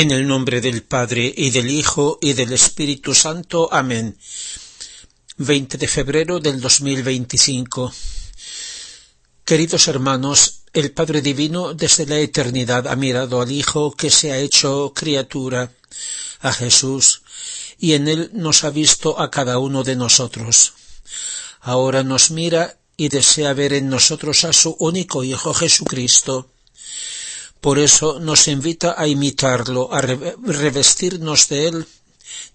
En el nombre del Padre, y del Hijo, y del Espíritu Santo. Amén. 20 de febrero del 2025. Queridos hermanos, el Padre Divino desde la eternidad ha mirado al Hijo que se ha hecho criatura, a Jesús, y en él nos ha visto a cada uno de nosotros. Ahora nos mira y desea ver en nosotros a su único Hijo Jesucristo. Por eso nos invita a imitarlo, a revestirnos de él,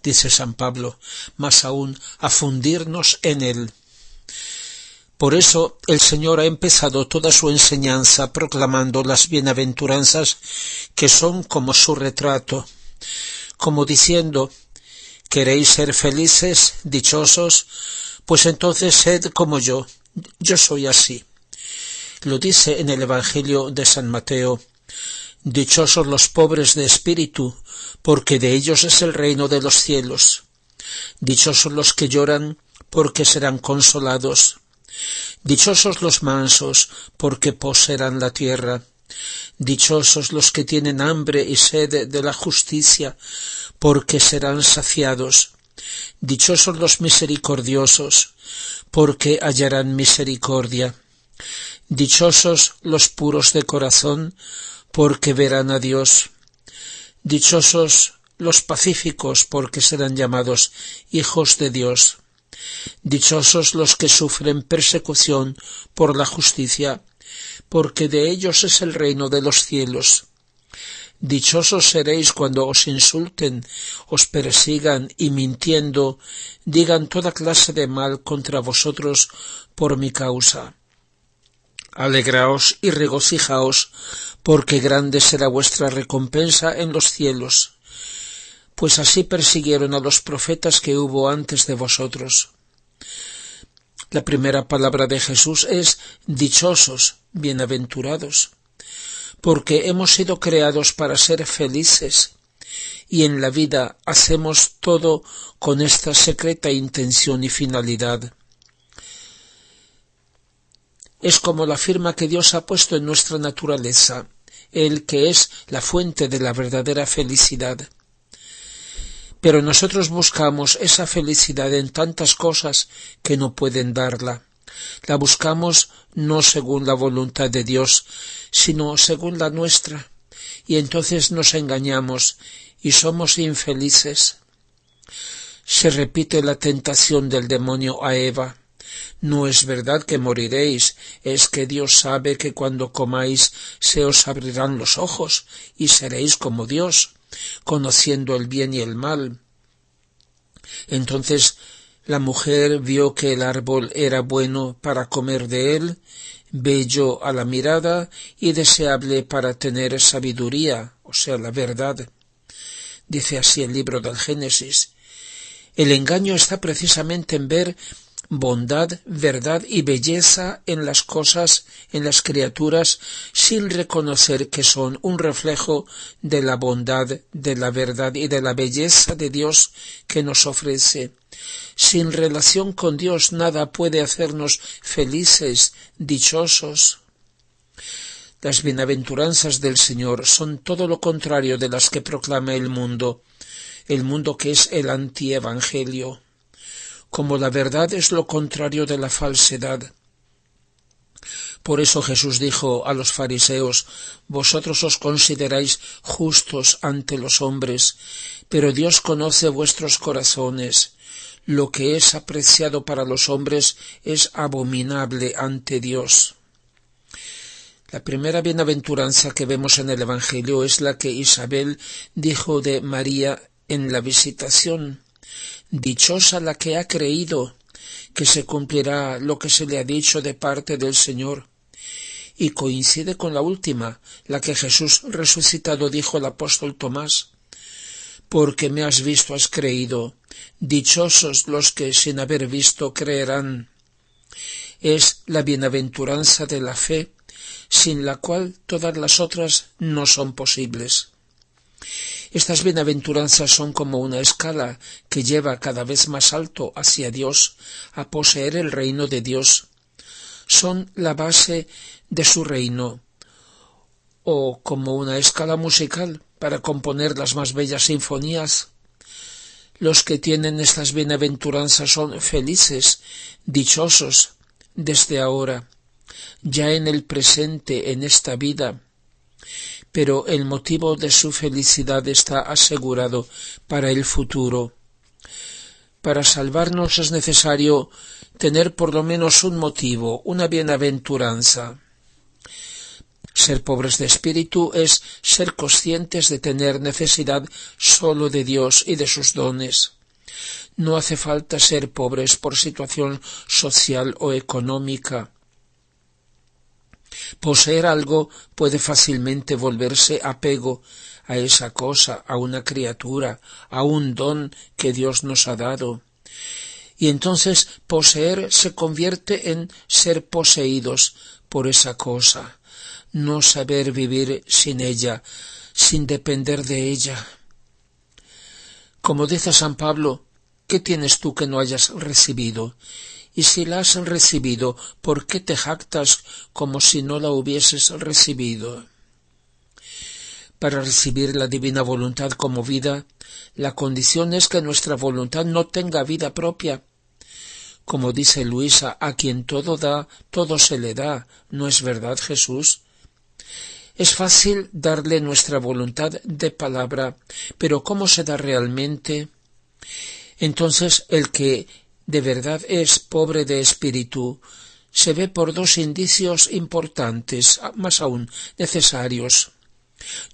dice San Pablo, más aún a fundirnos en él. Por eso el Señor ha empezado toda su enseñanza proclamando las bienaventuranzas que son como su retrato, como diciendo: ¿queréis ser felices, dichosos? Pues entonces sed como yo soy así. Lo dice en el Evangelio de San Mateo: dichosos los pobres de espíritu, porque de ellos es el reino de los cielos. Dichosos los que lloran, porque serán consolados. Dichosos los mansos, porque poseerán la tierra. Dichosos los que tienen hambre y sed de la justicia, porque serán saciados. Dichosos los misericordiosos, porque hallarán misericordia. Dichosos los puros de corazón, porque verán a Dios. Dichosos los pacíficos, porque serán llamados hijos de Dios. Dichosos los que sufren persecución por la justicia, porque de ellos es el reino de los cielos. Dichosos seréis cuando os insulten, os persigan y mintiendo digan toda clase de mal contra vosotros por mi causa. Alegraos y regocijaos, porque grande será vuestra recompensa en los cielos, pues así persiguieron a los profetas que hubo antes de vosotros. La primera palabra de Jesús es dichosos, bienaventurados, porque hemos sido creados para ser felices, y en la vida hacemos todo con esta secreta intención y finalidad. Es como la firma que Dios ha puesto en nuestra naturaleza, Él que es la fuente de la verdadera felicidad. Pero nosotros buscamos esa felicidad en tantas cosas que no pueden darla. La buscamos no según la voluntad de Dios, sino según la nuestra, y entonces nos engañamos y somos infelices. Se repite la tentación del demonio a Eva. No es verdad que moriréis, es que Dios sabe que cuando comáis se os abrirán los ojos y seréis como Dios, conociendo el bien y el mal. Entonces la mujer vio que el árbol era bueno para comer de él, bello a la mirada y deseable para tener sabiduría, o sea, la verdad. Dice así el libro del Génesis. El engaño está precisamente en ver bondad, verdad y belleza en las cosas, en las criaturas, sin reconocer que son un reflejo de la bondad, de la verdad y de la belleza de Dios que nos ofrece. Sin relación con Dios nada puede hacernos felices, dichosos. Las bienaventuranzas del Señor son todo lo contrario de las que proclama el mundo que es el antievangelio. Como la verdad es lo contrario de la falsedad. Por eso Jesús dijo a los fariseos: vosotros os consideráis justos ante los hombres, pero Dios conoce vuestros corazones. Lo que es apreciado para los hombres es abominable ante Dios. La primera bienaventuranza que vemos en el Evangelio es la que Isabel dijo de María en la visitación. Dichosa la que ha creído que se cumplirá lo que se le ha dicho de parte del Señor. Y coincide con la última, la que Jesús resucitado dijo al apóstol Tomás: porque me has visto, has creído. Dichosos los que sin haber visto creerán. Es la bienaventuranza de la fe, sin la cual todas las otras no son posibles. Estas bienaventuranzas son como una escala que lleva cada vez más alto hacia Dios, a poseer el reino de Dios. Son la base de su reino, o como una escala musical para componer las más bellas sinfonías. Los que tienen estas bienaventuranzas son felices, dichosos, desde ahora, ya en el presente, en esta vida, pero el motivo de su felicidad está asegurado para el futuro. Para salvarnos es necesario tener por lo menos un motivo, una bienaventuranza. Ser pobres de espíritu es ser conscientes de tener necesidad sólo de Dios y de sus dones. No hace falta ser pobres por situación social o económica. Poseer algo puede fácilmente volverse apego a esa cosa, a una criatura, a un don que Dios nos ha dado. Y entonces poseer se convierte en ser poseídos por esa cosa, no saber vivir sin ella, sin depender de ella. Como dice San Pablo, ¿qué tienes tú que no hayas recibido? Y si la has recibido, ¿por qué te jactas como si no la hubieses recibido? Para recibir la divina voluntad como vida, la condición es que nuestra voluntad no tenga vida propia. Como dice Luisa, a quien todo da, todo se le da. ¿No es verdad, Jesús? Es fácil darle nuestra voluntad de palabra, pero ¿cómo se da realmente? Entonces el que de verdad es pobre de espíritu se ve por dos indicios importantes, más aún necesarios.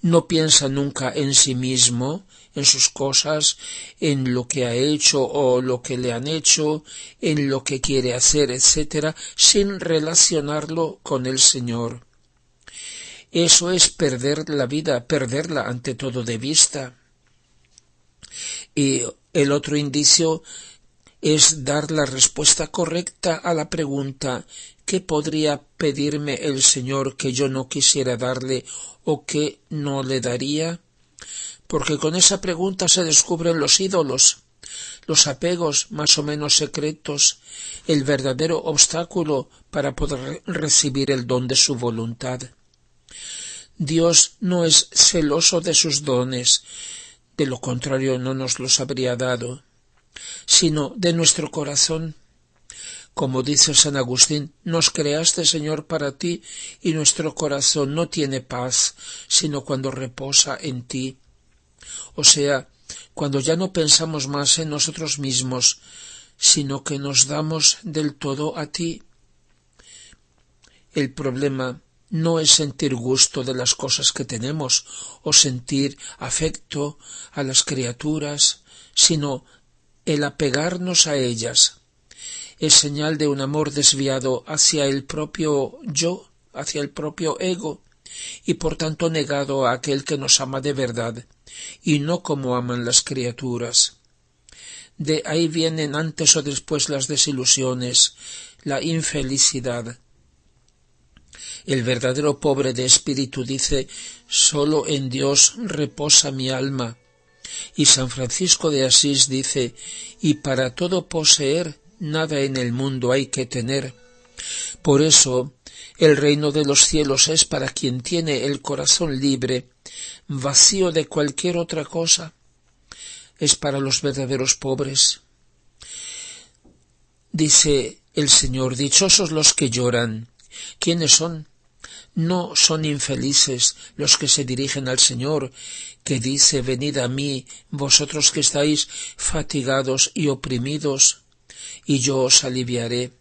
No piensa nunca en sí mismo, en sus cosas, en lo que ha hecho o lo que le han hecho, en lo que quiere hacer, etc., sin relacionarlo con el Señor. Eso es perder la vida, perderla ante todo de vista. Y el otro indicio es dar la respuesta correcta a la pregunta ¿qué podría pedirme el Señor que yo no quisiera darle o que no le daría? Porque con esa pregunta se descubren los ídolos, los apegos más o menos secretos, el verdadero obstáculo para poder recibir el don de su voluntad. Dios no es celoso de sus dones, de lo contrario no nos los habría dado, sino de nuestro corazón. Como dice San Agustín, nos creaste, Señor, para ti, y nuestro corazón no tiene paz, sino cuando reposa en ti. O sea, cuando ya no pensamos más en nosotros mismos, sino que nos damos del todo a ti. El problema no es sentir gusto de las cosas que tenemos o sentir afecto a las criaturas, sino el apegarnos a ellas. Es señal de un amor desviado hacia el propio yo, hacia el propio ego, y por tanto negado a aquel que nos ama de verdad, y no como aman las criaturas. De ahí vienen antes o después las desilusiones, la infelicidad. El verdadero pobre de espíritu dice, solo en Dios reposa mi alma. Y San Francisco de Asís dice, y para todo poseer, nada en el mundo hay que tener. Por eso, el reino de los cielos es para quien tiene el corazón libre, vacío de cualquier otra cosa. Es para los verdaderos pobres. Dice el Señor, dichosos los que lloran. ¿Quiénes son? No son infelices los que se dirigen al Señor, que dice, venid a mí, vosotros que estáis fatigados y oprimidos, y yo os aliviaré.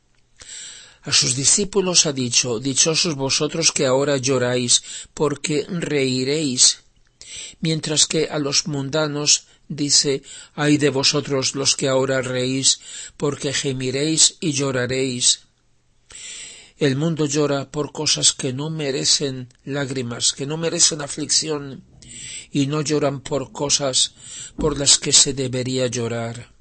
A sus discípulos ha dicho, dichosos vosotros que ahora lloráis, porque reiréis, mientras que a los mundanos dice, ay de vosotros los que ahora reís, porque gemiréis y lloraréis. El mundo llora por cosas que no merecen lágrimas, que no merecen aflicción, y no lloran por cosas por las que se debería llorar.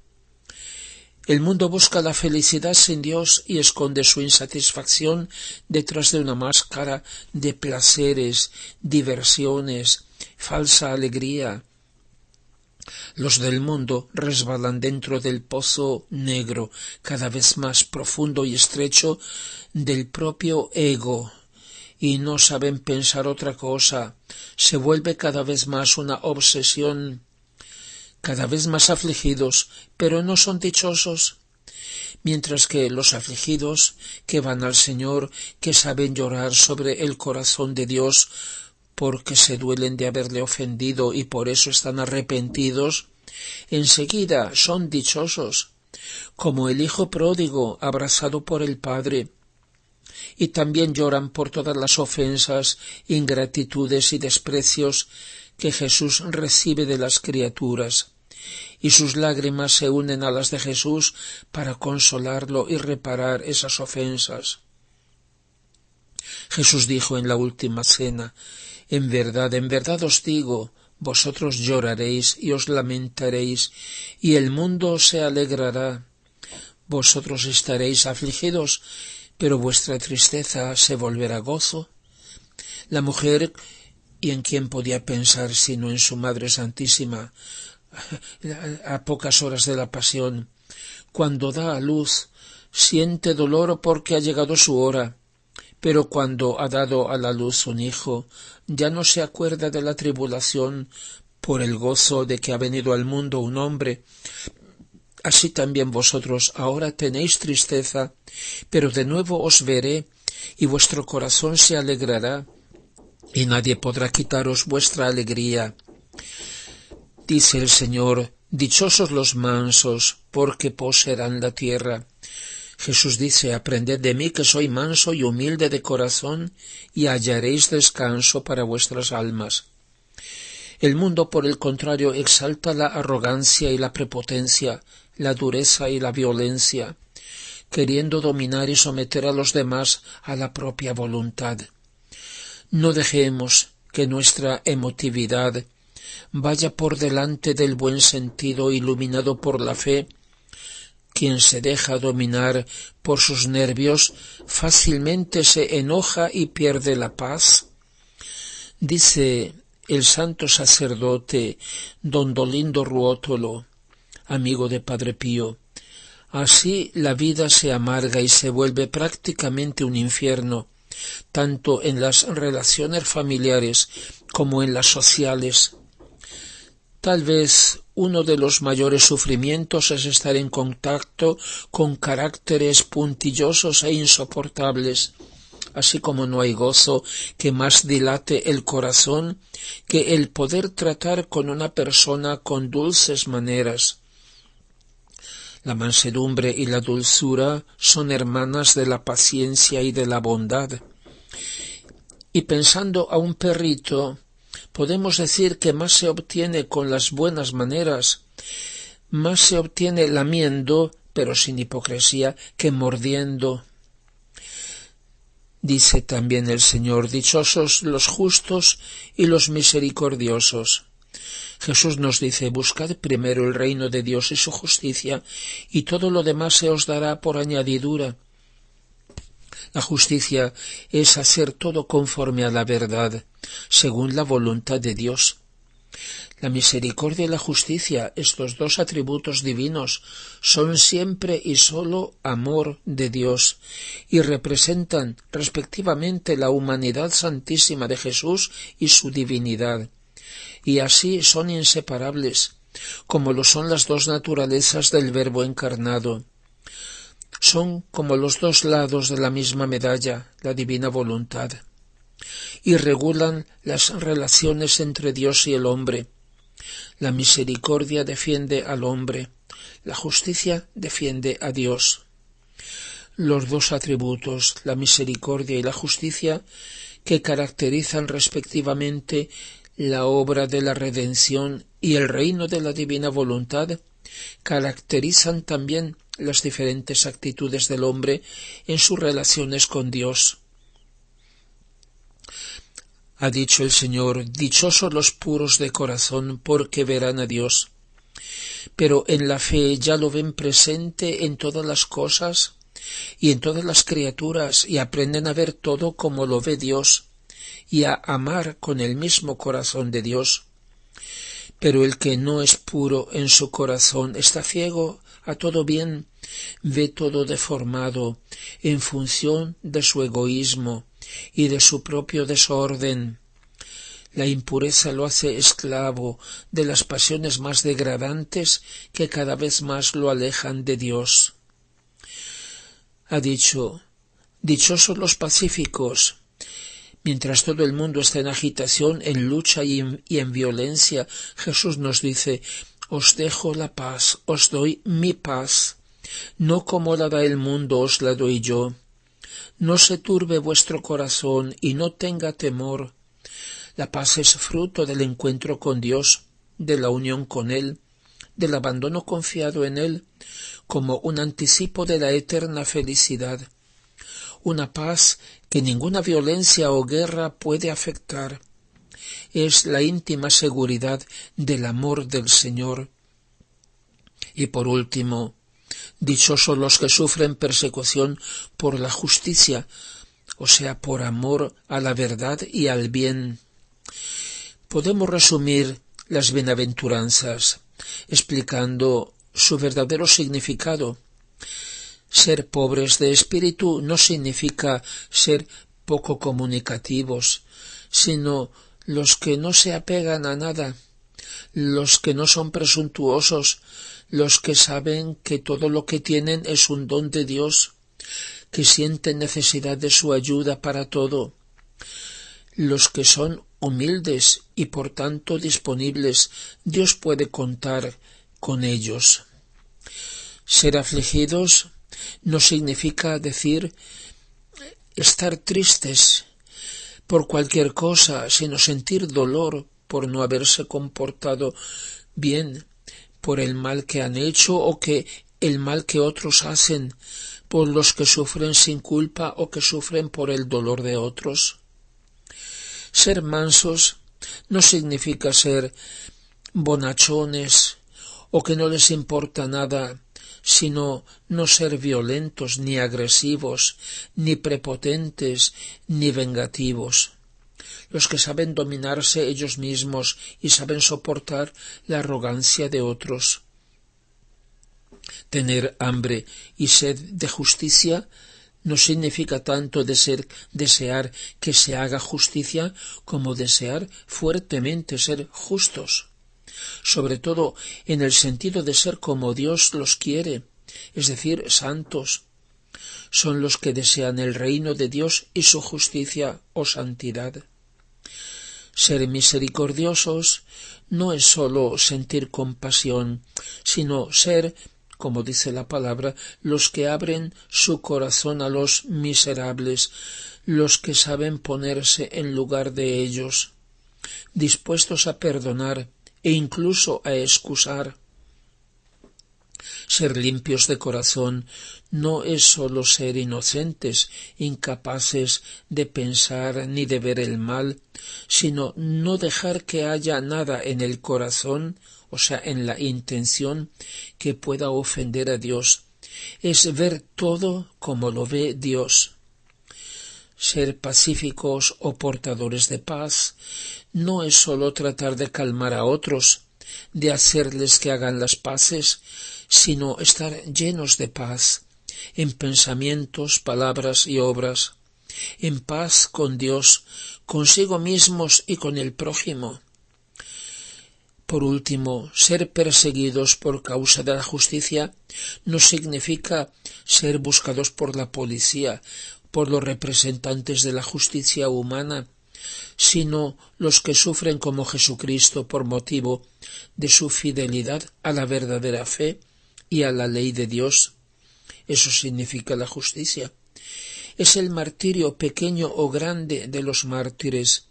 El mundo busca la felicidad sin Dios y esconde su insatisfacción detrás de una máscara de placeres, diversiones, falsa alegría. Los del mundo resbalan dentro del pozo negro, cada vez más profundo y estrecho, del propio ego, y no saben pensar otra cosa. Se vuelve cada vez más una obsesión, cada vez más afligidos, pero no son dichosos. Mientras que los afligidos, que van al Señor, que saben llorar sobre el corazón de Dios, porque se duelen de haberle ofendido y por eso están arrepentidos, enseguida son dichosos, como el hijo pródigo abrazado por el Padre, y también lloran por todas las ofensas, ingratitudes y desprecios que Jesús recibe de las criaturas, y sus lágrimas se unen a las de Jesús para consolarlo y reparar esas ofensas. Jesús dijo en la última cena: en verdad os digo, vosotros lloraréis y os lamentaréis, y el mundo se alegrará. Vosotros estaréis afligidos, pero vuestra tristeza se volverá gozo. La mujer, y en quién podía pensar sino en su Madre Santísima, a pocas horas de la pasión, cuando da a luz, siente dolor porque ha llegado su hora, pero cuando ha dado a la luz un hijo, ya no se acuerda de la tribulación por el gozo de que ha venido al mundo un hombre. Así también vosotros ahora tenéis tristeza, pero de nuevo os veré, y vuestro corazón se alegrará, y nadie podrá quitaros vuestra alegría. Dice el Señor: dichosos los mansos, porque poseerán la tierra. Jesús dice: aprended de mí, que soy manso y humilde de corazón, y hallaréis descanso para vuestras almas. El mundo, por el contrario, exalta la arrogancia y la prepotencia, la dureza y la violencia, queriendo dominar y someter a los demás a la propia voluntad. No dejemos que nuestra emotividad vaya por delante del buen sentido iluminado por la fe. Quien se deja dominar por sus nervios fácilmente se enoja y pierde la paz. Dice el santo sacerdote don Dolindo Ruotolo, amigo de Padre Pío: así la vida se amarga y se vuelve prácticamente un infierno, tanto en las relaciones familiares como en las sociales. Tal vez uno de los mayores sufrimientos es estar en contacto con caracteres puntillosos e insoportables, así como no hay gozo que más dilate el corazón que el poder tratar con una persona con dulces maneras. La mansedumbre y la dulzura son hermanas de la paciencia y de la bondad. Y pensando a un perrito, podemos decir que más se obtiene con las buenas maneras, más se obtiene lamiendo, pero sin hipocresía, que mordiendo. Dice también el Señor: dichosos los justos y los misericordiosos. Jesús nos dice: buscad primero el reino de Dios y su justicia, y todo lo demás se os dará por añadidura. La justicia es hacer todo conforme a la verdad, según la voluntad de Dios. La misericordia y la justicia, estos dos atributos divinos, son siempre y sólo amor de Dios, y representan respectivamente la humanidad santísima de Jesús y su divinidad, y así son inseparables, como lo son las dos naturalezas del Verbo encarnado. Son como los dos lados de la misma medalla, la divina voluntad, y regulan las relaciones entre Dios y el hombre. La misericordia defiende al hombre, la justicia defiende a Dios. Los dos atributos, la misericordia y la justicia, que caracterizan respectivamente la obra de la redención y el reino de la divina voluntad, caracterizan también las diferentes actitudes del hombre en sus relaciones con Dios. Ha dicho el Señor: dichosos los puros de corazón, porque verán a Dios. Pero en la fe ya lo ven presente en todas las cosas y en todas las criaturas, y aprenden a ver todo como lo ve Dios, y a amar con el mismo corazón de Dios. Pero el que no es puro en su corazón está ciego a todo bien, ve todo deformado en función de su egoísmo, y de su propio desorden. La impureza lo hace esclavo de las pasiones más degradantes que cada vez más lo alejan de Dios. Ha dicho: dichosos los pacíficos. Mientras todo el mundo está en agitación, en lucha y en violencia, Jesús nos dice: os dejo la paz, os doy mi paz. No como la da el mundo os la doy yo. No se turbe vuestro corazón y no tenga temor. La paz es fruto del encuentro con Dios, de la unión con Él, del abandono confiado en Él, como un anticipo de la eterna felicidad. Una paz que ninguna violencia o guerra puede afectar. Es la íntima seguridad del amor del Señor. Y por último, dichosos los que sufren persecución por la justicia, o sea, por amor a la verdad y al bien. Podemos resumir las bienaventuranzas explicando su verdadero significado. Ser pobres de espíritu no significa ser poco comunicativos, sino los que no se apegan a nada, los que no son presuntuosos, los que saben que todo lo que tienen es un don de Dios, que sienten necesidad de su ayuda para todo, los que son humildes y por tanto disponibles. Dios puede contar con ellos. Ser afligidos no significa decir estar tristes por cualquier cosa, sino sentir dolor por no haberse comportado bien, por el mal que han hecho o que el mal que otros hacen, por los que sufren sin culpa o que sufren por el dolor de otros. Ser mansos no significa ser bonachones o que no les importa nada, sino no ser violentos, ni agresivos, ni prepotentes, ni vengativos. Los que saben dominarse ellos mismos y saben soportar la arrogancia de otros. Tener hambre y sed de justicia no significa tanto desear que se haga justicia como desear fuertemente ser justos, sobre todo en el sentido de ser como Dios los quiere, es decir, santos. Son los que desean el reino de Dios y su justicia o santidad. Ser misericordiosos no es sólo sentir compasión, sino ser, como dice la palabra, los que abren su corazón a los miserables, los que saben ponerse en lugar de ellos, dispuestos a perdonar e incluso a excusar. Ser limpios de corazón no es sólo ser inocentes, incapaces de pensar ni de ver el mal, sino no dejar que haya nada en el corazón, o sea, en la intención, que pueda ofender a Dios. Es ver todo como lo ve Dios. Ser pacíficos o portadores de paz no es sólo tratar de calmar a otros, de hacerles que hagan las paces, sino estar llenos de paz, en pensamientos, palabras y obras, en paz con Dios, consigo mismos y con el prójimo. Por último, ser perseguidos por causa de la justicia no significa ser buscados por la policía, por los representantes de la justicia humana, sino los que sufren como Jesucristo por motivo de su fidelidad a la verdadera fe y a la ley de Dios. Eso significa la justicia. Es el martirio pequeño o grande de los mártires.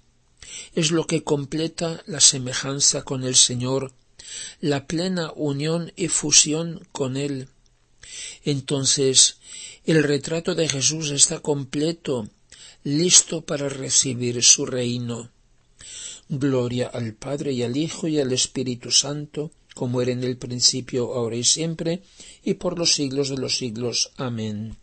Es lo que completa la semejanza con el Señor, la plena unión y fusión con Él. Entonces, el retrato de Jesús está completo, listo para recibir su reino. Gloria al Padre y al Hijo y al Espíritu Santo, como era en el principio, ahora y siempre, y por los siglos de los siglos. Amén.